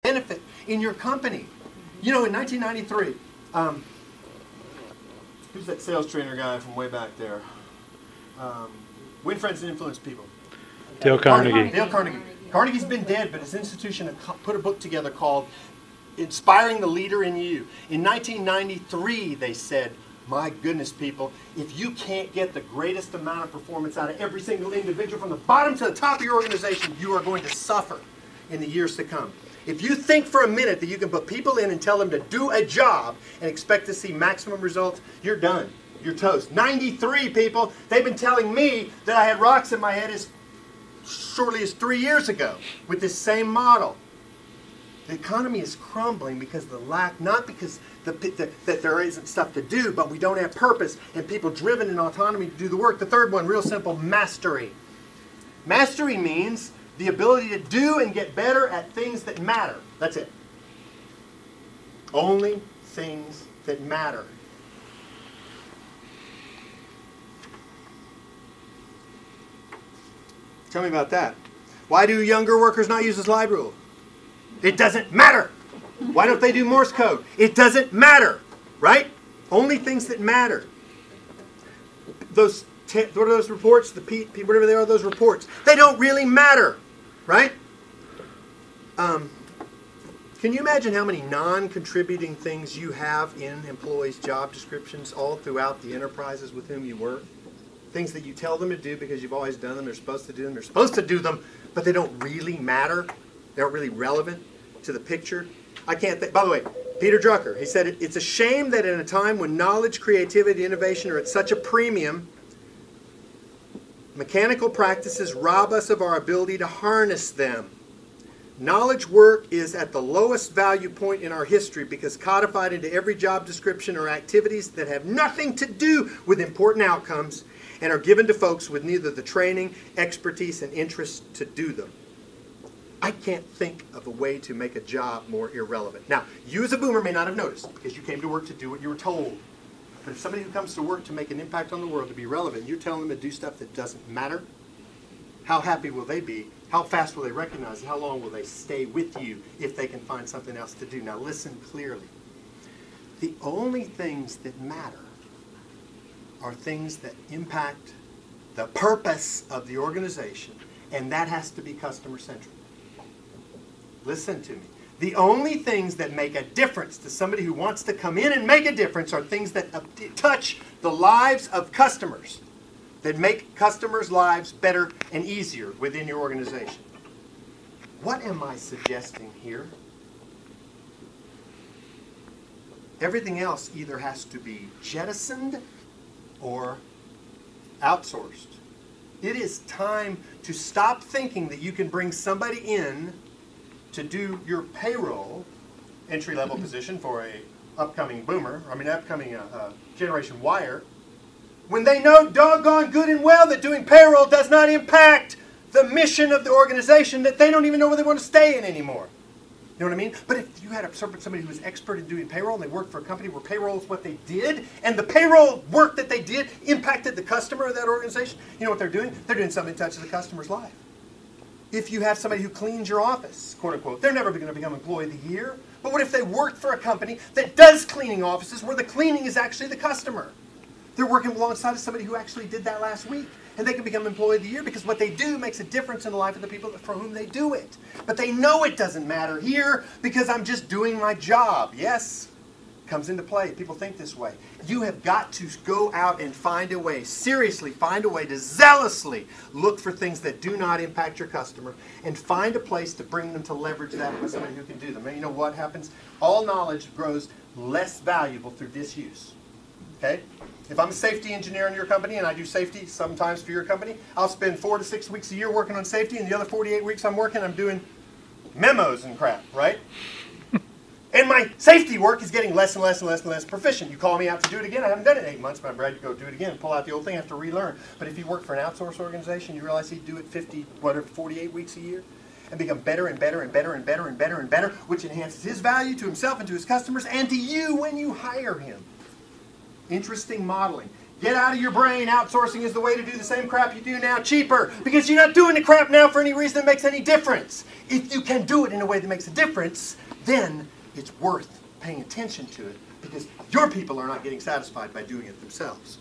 benefit in your company. You know, in 1993, who's that sales trainer guy from way back there? Win Friends and Influence People. Dale Carnegie. Dale Carnegie. Carnegie's been dead, but his institution put a book together called Inspiring the Leader in You. In 1993, they said, my goodness, people, if you can't get the greatest amount of performance out of every single individual from the bottom to the top of your organization, you are going to suffer in the years to come. If you think for a minute that you can put people in and tell them to do a job and expect to see maximum results, you're done. You're toast. 93, people. They've been telling me that I had rocks in my head as shortly as 3 years ago with this same model. The economy is crumbling because of the lack, not because that there isn't stuff to do, but we don't have purpose and people driven in autonomy to do the work. The third one, real simple, mastery. Mastery means the ability to do and get better at things that matter. That's it. Only things that matter. Tell me about that. Why do younger workers not use the slide rule? It doesn't matter. Why don't they do Morse code? It doesn't matter, right? Only things that matter. Those, what are those reports? The whatever they are, those reports. They don't really matter, right? Can you imagine how many non-contributing things you have in employees' job descriptions all throughout the enterprises with whom you work? Things that you tell them to do because you've always done them, they're supposed to do them, they're supposed to do them, but they don't really matter. They aren't really relevant to the picture. I can't think. By the way, Peter Drucker, he said, it's a shame that in a time when knowledge, creativity, innovation are at such a premium, mechanical practices rob us of our ability to harness them. Knowledge work is at the lowest value point in our history because codified into every job description are activities that have nothing to do with important outcomes and are given to folks with neither the training, expertise, and interest to do them. I can't think of a way to make a job more irrelevant. Now, you as a boomer may not have noticed because you came to work to do what you were told. But if somebody who comes to work to make an impact on the world, to be relevant, you're telling them to do stuff that doesn't matter, how happy will they be? How fast will they recognize it? How long will they stay with you if they can find something else to do? Now listen clearly. The only things that matter are things that impact the purpose of the organization, and that has to be customer-centric. Listen to me. The only things that make a difference to somebody who wants to come in and make a difference are things that touch the lives of customers, that make customers' lives better and easier within your organization. What am I suggesting here? Everything else either has to be jettisoned or outsourced. It is time to stop thinking that you can bring somebody in to do your payroll, entry-level position for a upcoming boomer, upcoming Generation Wire, when they know doggone good and well that doing payroll does not impact the mission of the organization, that they don't even know where they want to stay in anymore. You know what I mean? But if you had somebody who was expert in doing payroll and they worked for a company where payroll is what they did, and the payroll work that they did impacted the customer of that organization, you know what they're doing? They're doing something that touches the customer's life. If you have somebody who cleans your office, quote unquote, they're never going to become Employee of the Year. But what if they worked for a company that does cleaning offices where the cleaning is actually the customer? They're working alongside of somebody who actually did that last week. And they can become Employee of the Year because what they do makes a difference in the life of the people for whom they do it. But they know it doesn't matter here because I'm just doing my job. Yes, comes into play. People think this way. You have got to go out and find a way, seriously find a way to zealously look for things that do not impact your customer and find a place to bring them to leverage that with somebody who can do them. And you know what happens? All knowledge grows less valuable through disuse. Okay? If I'm a safety engineer in your company and I do safety sometimes for your company, I'll spend 4 to 6 weeks a year working on safety, and the other 48 weeks I'm working, I'm doing memos and crap, right? And my safety work is getting less and less and less and less proficient. You call me out to do it again. I haven't done it in 8 months, but I'm ready to go do it again and pull out the old thing. I have to relearn. But if you work for an outsourced organization, you realize he'd do it 48 weeks a year and become better and better and better and better and better and better, which enhances his value to himself and to his customers and to you when you hire him. Interesting modeling. Get out of your brain. Outsourcing is the way to do the same crap you do now cheaper. Because you're not doing the crap now for any reason that makes any difference. If you can do it in a way that makes a difference, then it's worth paying attention to it. Because your people are not getting satisfied by doing it themselves.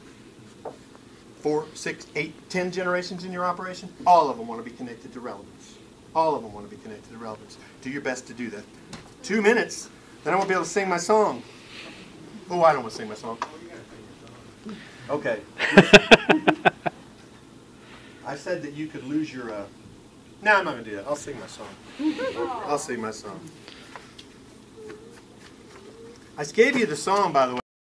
4, 6, 8, 10 generations in your operation, all of them want to be connected to relevance. All of them want to be connected to relevance. Do your best to do that. 2 minutes, then I won't be able to sing my song. Oh, I don't want to sing my song. Okay. I said that you could lose your... No, I'm not going to do that. I'll sing my song. I'll sing my song. I gave you the song, by the way.